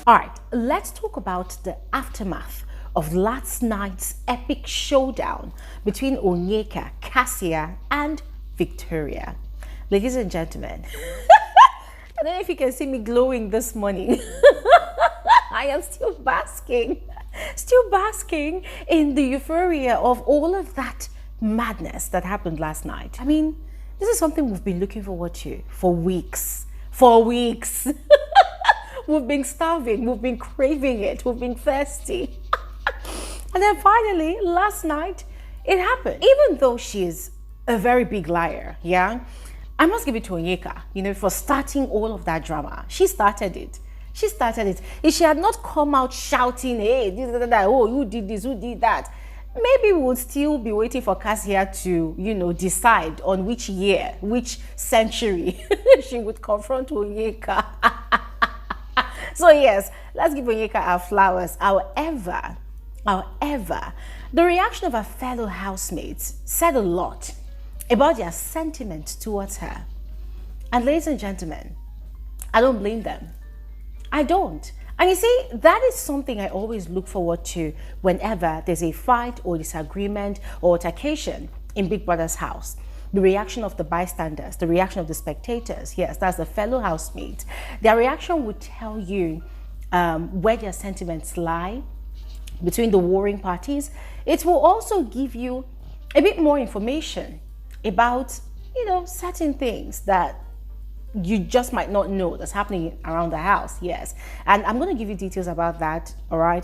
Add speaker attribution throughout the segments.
Speaker 1: All right, let's talk about the aftermath of last night's epic showdown between Onyeka, Kassia, and Victoria. Ladies and gentlemen, I don't know if you can see me glowing this morning. I am still basking in the euphoria of all of that madness that happened last night. I mean, this is something we've been looking forward to for weeks. We've been starving, we've been craving it, we've been thirsty. And then finally, last night, it happened. Even though she is a very big liar, yeah? I must give it to Onyeka, for starting all of that drama. She started it. If she had not come out shouting, hey, oh, who did this, who did that, maybe we would still be waiting for Kassia to, decide on which year, which century she would confront Onyeka. So yes, let's give Onyeka our flowers. However, the reaction of her fellow housemates said a lot about their sentiment towards her. And ladies and gentlemen, I don't blame them. I don't. And you see, that is something I always look forward to whenever there's a fight or disagreement or altercation in Big Brother's house. The reaction of the bystanders, the reaction of the spectators, yes, that's the fellow housemate. Their reaction would tell you where their sentiments lie between the warring parties. It will also give you a bit more information about, certain things that you just might not know that's happening around the house. Yes, and I'm going to give you details about that. All right.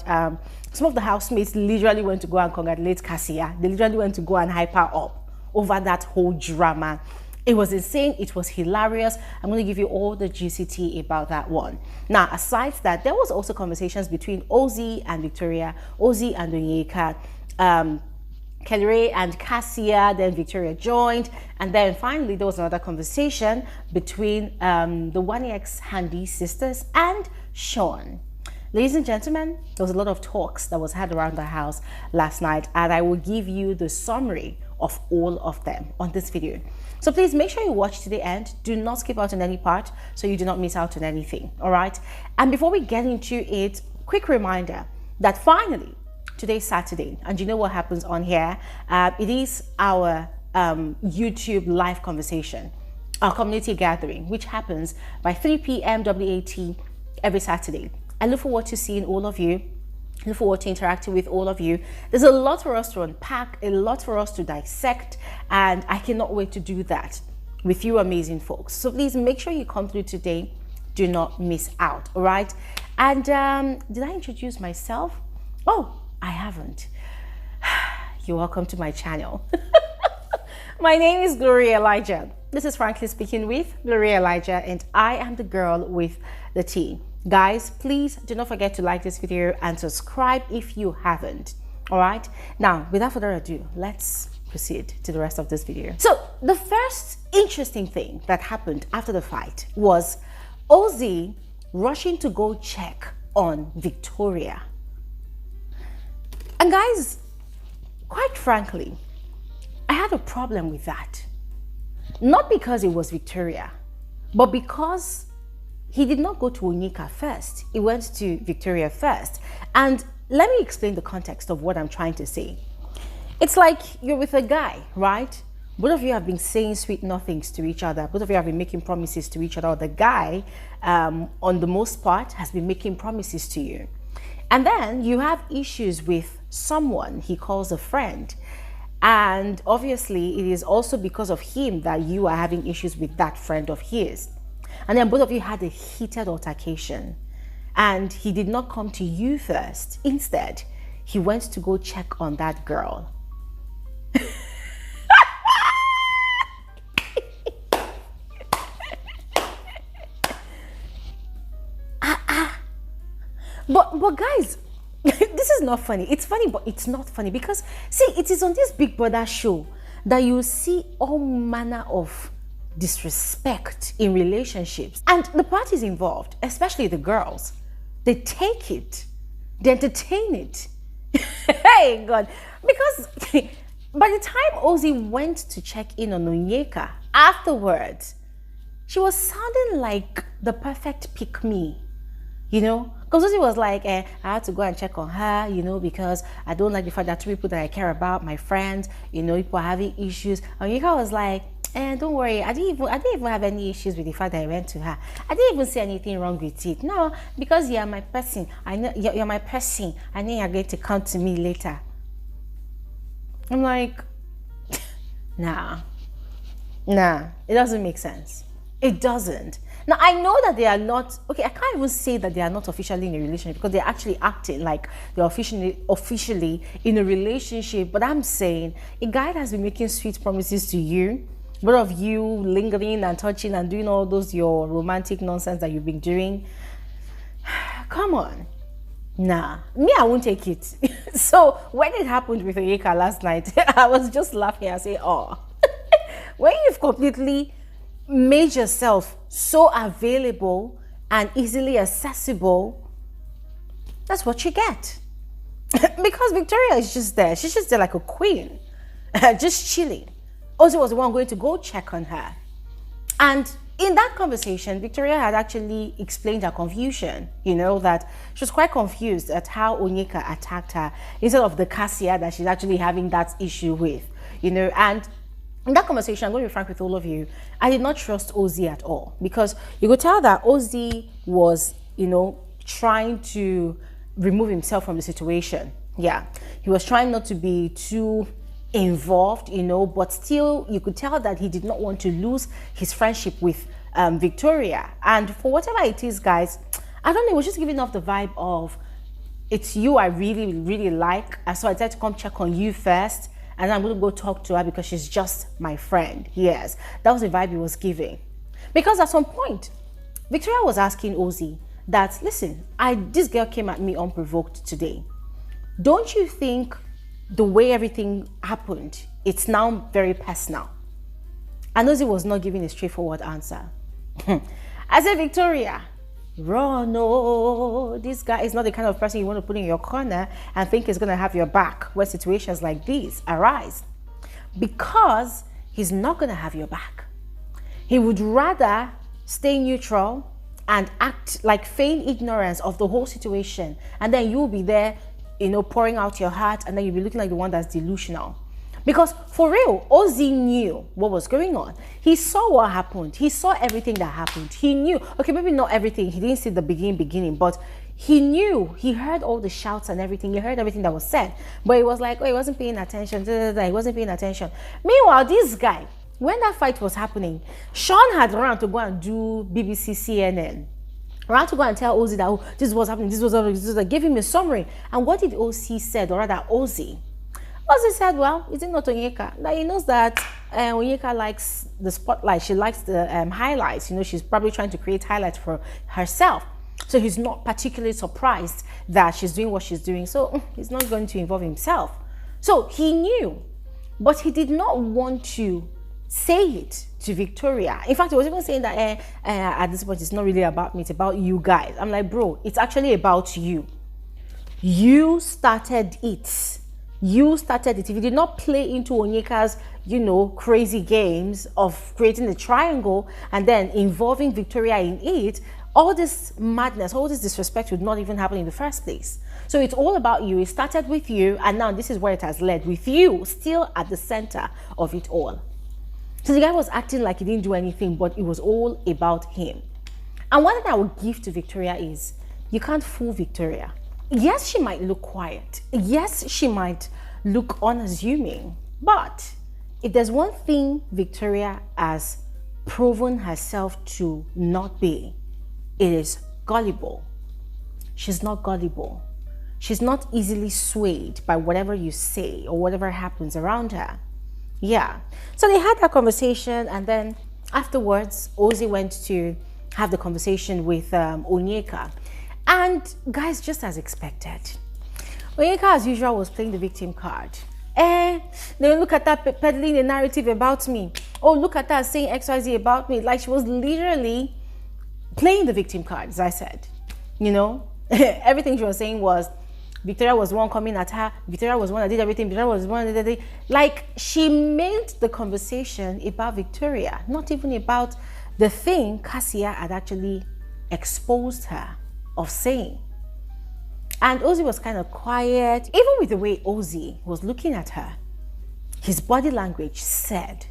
Speaker 1: Some of the housemates literally went to go and congratulate Kassia. They literally went to go and hype her up over that whole drama. It was insane. It was hilarious. I'm going to give you all the juicy tea about that one. Now, aside that, there was also conversations between Oie and Victoria, Oie and Onyeka, Kellyrae and Kassia, then Victoria joined, and then finally there was another conversation between the 1X Handy sisters and Sean. Ladies and gentlemen, there was a lot of talks that was had around the house last night, and I will give you the summary of all of them on this video. So please make sure you watch to the end. Do not skip out on any part so you do not miss out on anything. All right. And before we get into it, quick reminder that finally, today's Saturday, and you know what happens on here. It is our YouTube live conversation, our community gathering, which happens by 3 p.m. WAT every Saturday. I look forward to seeing all of you. I look forward to interacting with all of you. There's a lot for us to unpack, a lot for us to dissect, and I cannot wait to do that with you amazing folks. So please make sure you come through today. Do not miss out, all right? And did I introduce myself? Oh, I haven't. You're welcome to my channel. My name is Bbnaija. This is Frankly Speaking with Bbnaija, and I am the girl with the tea. Guys, please do not forget to like this video and subscribe if you haven't. All right. Now, without further ado, let's proceed to the rest of this video. So the first interesting thing that happened after the fight was Oie rushing to go check on Victoria. And guys, quite frankly, I had a problem with that. Not because it was Victoria, but because he did not go to Onyeka first. He went to Victoria first. And let me explain the context of what I'm trying to say. It's like you're with a guy, right? Both of you have been saying sweet nothings to each other. Both of you have been making promises to each other. The guy, on the most part, has been making promises to you. And then you have issues with someone he calls a friend. And obviously, it is also because of him that you are having issues with that friend of his. And then both of you had a heated altercation. And he did not come to you first. Instead, he went to go check on that girl. But guys, this is not funny. It's funny, but it's not funny because, see, it is on this Big Brother show that you see all manner of disrespect in relationships. And the parties involved, especially the girls, they take it, they entertain it. Hey, God. Because by the time Oie went to check in on Onyeka afterwards, she was sounding like the perfect pick-me. Because Because Ozzy was like, I had to go and check on her, you know, because I don't like the fact that two people that I care about, my friends, you know, people are having issues. And Onyeka was like, don't worry, I didn't even have any issues with the fact that I went to her. I didn't even see anything wrong with it. No, because you're my person. I know you're my person. I know you're going to come to me later. I'm like, nah, it doesn't make sense. It doesn't. Now, I know that they are not, okay, I can't even say that they are not officially in a relationship because they're actually acting like they're officially in a relationship. But I'm saying, a guy that has been making sweet promises to you, both of you lingering and touching and doing all those your romantic nonsense that you've been doing, come on. Nah, me, I won't take it. So when it happened with Onyeka last night, I was just laughing and saying, oh, when you've completely made yourself so available and easily accessible, that's what you get. Because Victoria is just there. She's just there like a queen, just chilling. Ozzy was the one going to go check on her. And in that conversation, Victoria had actually explained her confusion, you know, that she was quite confused at how Onyeka attacked her instead of the Kassia that she's actually having that issue with, you know. And in that conversation, I'm going to be frank with all of you, I did not trust Ozzy at all, because you could tell that Ozzy was, you know, trying to remove himself from the situation. Yeah, he was trying not to be too involved, you know, but still you could tell that he did not want to lose his friendship with Victoria. And for whatever it is, guys, I don't know, it was just giving off the vibe of, it's you I really, really like, and so I decided to come check on you first, and I'm going to go talk to her because she's just my friend. Yes, that was the vibe he was giving. Because at some point, Victoria was asking Ozzy that, listen, this girl came at me unprovoked today. Don't you think the way everything happened, it's now very personal? And Ozzy was not giving a straightforward answer. I said, Victoria, run, no, this guy is not the kind of person you want to put in your corner and think is going to have your back when situations like these arise. Because he's not going to have your back. He would rather stay neutral and act like feign ignorance of the whole situation, and then you'll be there, you know, pouring out your heart, and then you'll be looking like the one that's delusional. Because for real, Ozzy knew what was going on. He saw what happened. He saw everything that happened. He knew, okay, maybe not everything. He didn't see the beginning, but he knew. He heard all the shouts and everything. He heard everything that was said. But he was like, oh, he wasn't paying attention. He wasn't paying attention. Meanwhile, this guy, when that fight was happening, Sean had run to go and do BBC CNN. Ran to go and tell Ozzy that, oh, this was happening, this was happening, this was happening. Give him a summary. And what did Ozzy said, or rather Ozzy said, well, is it not Onyeka? Now he knows that Onyeka likes the spotlight. She likes the highlights. You know, she's probably trying to create highlights for herself. So he's not particularly surprised that she's doing what she's doing. So he's not going to involve himself. So he knew, but he did not want to say it to Victoria. In fact, he was even saying that at this point, it's not really about me, it's about you guys. I'm like, bro, it's actually about you. You started it. You started it. If you did not play into Onyeka's, you know, crazy games of creating a triangle and then involving Victoria in it, all this madness, all this disrespect would not even happen in the first place. So it's all about you. It started with you, and now this is where it has led, with you still at the center of it all. So the guy was acting like he didn't do anything, but it was all about him. And one thing I would give to Victoria is, you can't fool Victoria. Yes, she might look quiet. Yes, she might look unassuming. But if there's one thing Victoria has proven herself to not be, it is gullible. She's not gullible. She's not easily swayed by whatever you say or whatever happens around her. Yeah. So they had that conversation, and then afterwards, Ozzy went to have the conversation with Onyeka. And guys, just as expected, Onyeka, as usual, was playing the victim card. Then look at that, peddling a narrative about me. Oh, look at that, saying XYZ about me. Like, she was literally playing the victim card, as I said. You know, everything she was saying was, Victoria was the one coming at her. Victoria was the one that did everything. Victoria was the one that did everything. Like, she made the conversation about Victoria, not even about the thing Kassia had actually exposed her of saying. And Ozzy was kind of quiet. Even with the way Ozzy was looking at her, his body language said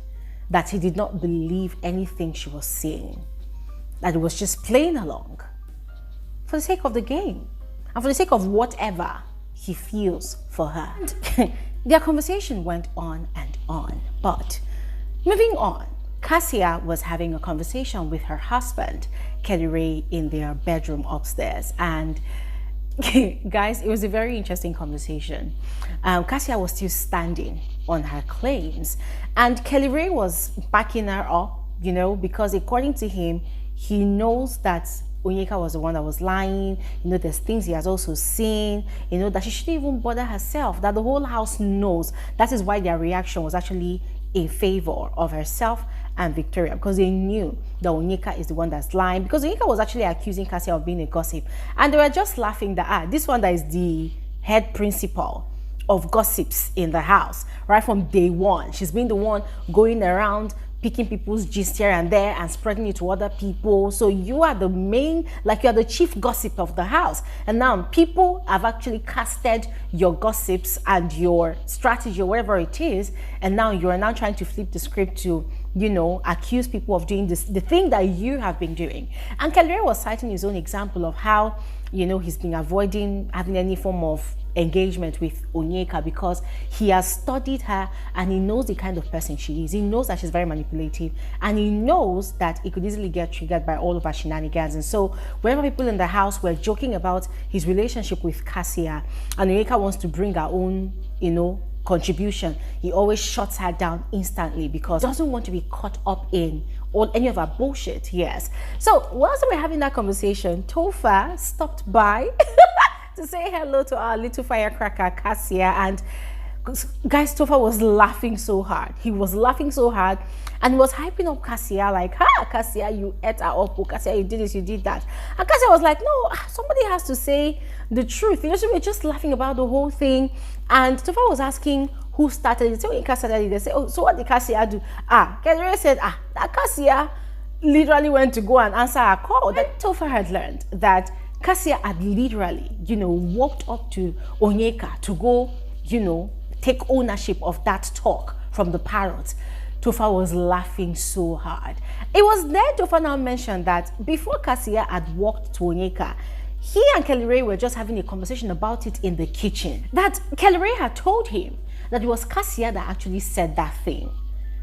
Speaker 1: that he did not believe anything she was saying, that it was just playing along for the sake of the game and for the sake of whatever he feels for her. And their conversation went on and on. But moving on, Kassia was having a conversation with her husband, Kellyrae, in their bedroom upstairs. And guys, it was a very interesting conversation. Kassia was still standing on her claims, and Kellyrae was backing her up, you know, because according to him, he knows that Onyeka was the one that was lying. You know, there's things he has also seen, you know, that she shouldn't even bother herself, that the whole house knows. That is why their reaction was actually in favor of herself and Victoria, because they knew that Onyeka is the one that's lying, because Onyeka was actually accusing Kassia of being a gossip, and they were just laughing that this one that is the head principal of gossips in the house right from day one. She's been the one going around picking people's gist here and there and spreading it to other people. So you are the main, like you are the chief gossip of the house. And now people have actually casted your gossips and your strategy or whatever it is. And now you are now trying to flip the script to, you know, accuse people of doing this, the thing that you have been doing. And Kellyrae was citing his own example of how, you know, he's been avoiding having any form of engagement with Onyeka because he has studied her and he knows the kind of person she is. He knows that she's very manipulative, and he knows that he could easily get triggered by all of her shenanigans. And so whenever people in the house were joking about his relationship with Kassia and Onyeka wants to bring her own, you know, contribution, he always shuts her down instantly because he doesn't want to be caught up in all any of her bullshit. Yes. So whilst we were having that conversation, Topher stopped by to say hello to our little firecracker Kassia, and guys, Topher was laughing so hard. He was laughing so hard and he was hyping up Kassia like, Kassia, you ate her up. Oh, Kassia, you did this, you did that. And Kassia was like, no, somebody has to say the truth. You know, so we were just laughing about the whole thing. And Topher was asking who started it. So Onyeka started it. They said, oh, so what did Kassia do? Kellyrae said, that Kassia literally went to go and answer her call. Then Topher had learned that Kassia had literally, you know, walked up to Onyeka to go, you know, take ownership of that talk from the parrot. Topher was laughing so hard. It was then Topher now mentioned that before Kassia had walked to Onyeka, he and Kellyrae were just having a conversation about it in the kitchen. That Kellyrae had told him that it was Kassia that actually said that thing.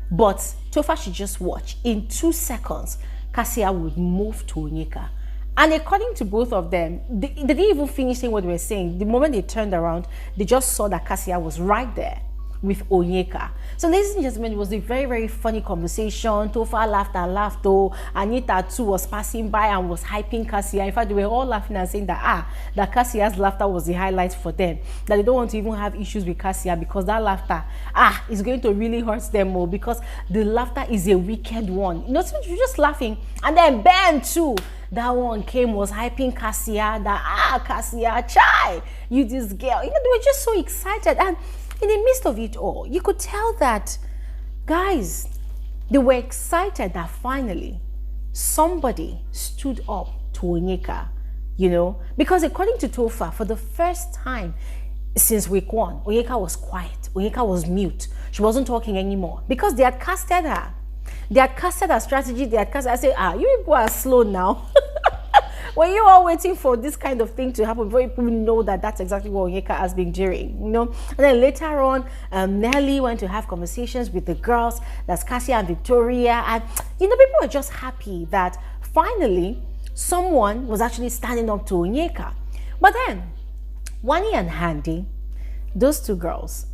Speaker 1: But Topher should just watch. In 2 seconds, Kassia would move to Onyeka. And according to both of them, they didn't even finish saying what they were saying. The moment they turned around, they just saw that Kassia was right there with Onyeka. So ladies and gentlemen, it was a very, very funny conversation. Topher laughed and laughed. Oh, Anita too was passing by and was hyping Kassia. In fact, they were all laughing and saying that that Kassia's laughter was the highlight for them. That they don't want to even have issues with Kassia because that laughter is going to really hurt them more, because the laughter is a wicked one. You know, so you're just laughing. And then Ben too, that one came, was hyping Kassia, that Kassia, chai, you this girl. You know, they were just so excited. And in the midst of it all, you could tell that, guys, they were excited that finally somebody stood up to Onyeka, you know, because according to Topher, for the first time since week 1, Onyeka was quiet. Onyeka was mute. She wasn't talking anymore because they had casted her. They had casted her strategy. They had casted. I say, you people are slow now. When you are waiting for this kind of thing to happen, before people know that that's exactly what Onyeka has been doing, you know. And then later on, Nelly went to have conversations with the girls, that's Casia and Victoria, and you know, people were just happy that finally someone was actually standing up to Onyeka. But then, Wani and Handy, those two girls,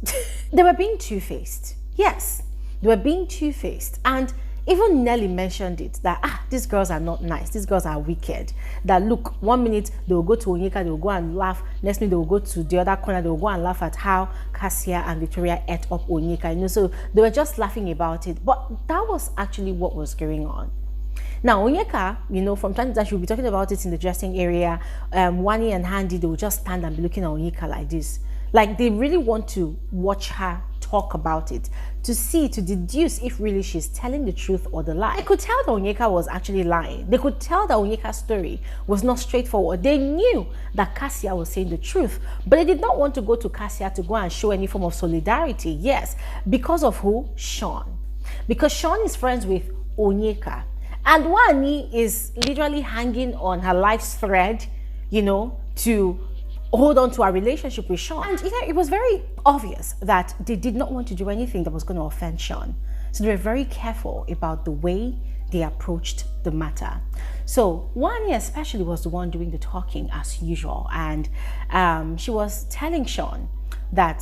Speaker 1: they were being two-faced. Yes, they were being two-faced, and even Nelly mentioned it, that these girls are not nice, these girls are wicked. That look, 1 minute they will go to Onyeka, they will go and laugh, next minute they will go to the other corner, they will go and laugh at how Kassia and Victoria ate up Onyeka, you know. So they were just laughing about it, but that was actually what was going on. Now Onyeka, you know, from time to time she'll be talking about it in the dressing area. Wani and Handy, they will just stand and be looking at Onyeka like this, like they really want to watch her talk about it, to deduce if really she's telling the truth or the lie. They could tell that Onyeka was actually lying. They could tell that Onyeka's story was not straightforward. They knew that Kassia was saying the truth, but they did not want to go to Kassia to go and show any form of solidarity. Yes, because of who? Sean. Because Sean is friends with Onyeka. And Wani is literally hanging on her life's thread, you know, to hold on to our relationship with Sean. And it was very obvious that they did not want to do anything that was going to offend Sean. So they were very careful about the way they approached the matter. So Wani especially was the one doing the talking as usual. And she was telling Sean that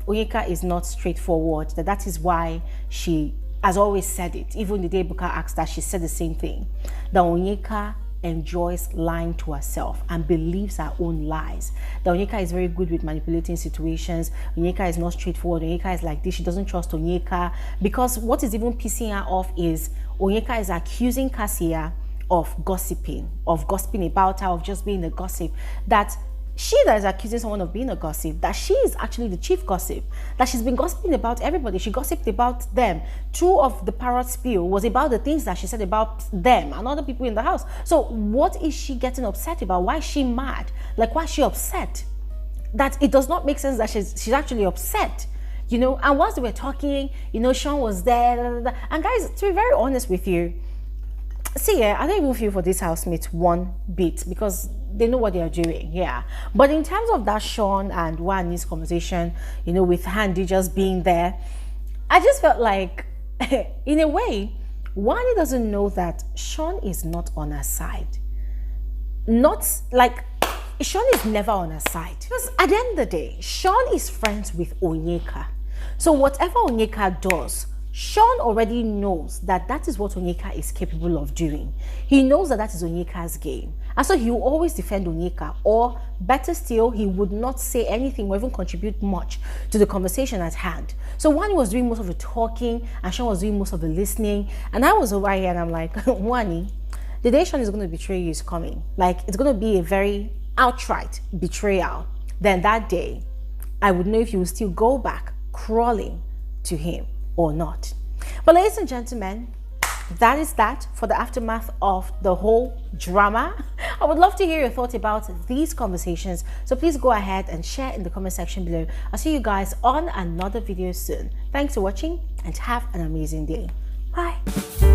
Speaker 1: Onyeka is not straightforward, that is why she has always said it. Even the day Buka asked that, she said the same thing. That Onyeka enjoys lying to herself and believes her own lies. That Onyeka is very good with manipulating situations. Onyeka is not straightforward. Onyeka is like this. She doesn't trust Onyeka. Because what is even pissing her off is Onyeka is accusing Kassia of gossiping about her, of just being a gossip. That she that is accusing someone of being a gossip, that she is actually the chief gossip, that she's been gossiping about everybody. She gossiped about them. 2 of the parrot spiel was about the things that she said about them and other people in the house. So what is she getting upset about? Why is she mad? Like, why is she upset? That it does not make sense that she's actually upset, you know. And once they were talking, you know, Sean was there, and guys, to be very honest with you, see, I don't even feel for these housemates one bit, because they know what they are doing, yeah. But in terms of that Sean and Wani's conversation, you know, with Ndi just being there, I just felt like, in a way, Wani doesn't know that Sean is not on her side. Not like, Sean is never on her side. Because at the end of the day, Sean is friends with Onyeka. So whatever Onyeka does, Sean already knows that that is what Onyeka is capable of doing. He knows that that is Onyeka's game. And so he will always defend Onyeka, or better still, he would not say anything or even contribute much to the conversation at hand. So Wani was doing most of the talking and Sean was doing most of the listening. And I was over here and I'm like, Wani, the day Sean is going to betray you is coming. Like, it's going to be a very outright betrayal. Then that day, I would know if you will still go back crawling to him or not. But ladies and gentlemen, that is that for the aftermath of the whole drama. I would love to hear your thoughts about these conversations, so please go ahead and share in the comment section below. I'll see you guys on another video soon. Thanks for watching and have an amazing day. Bye.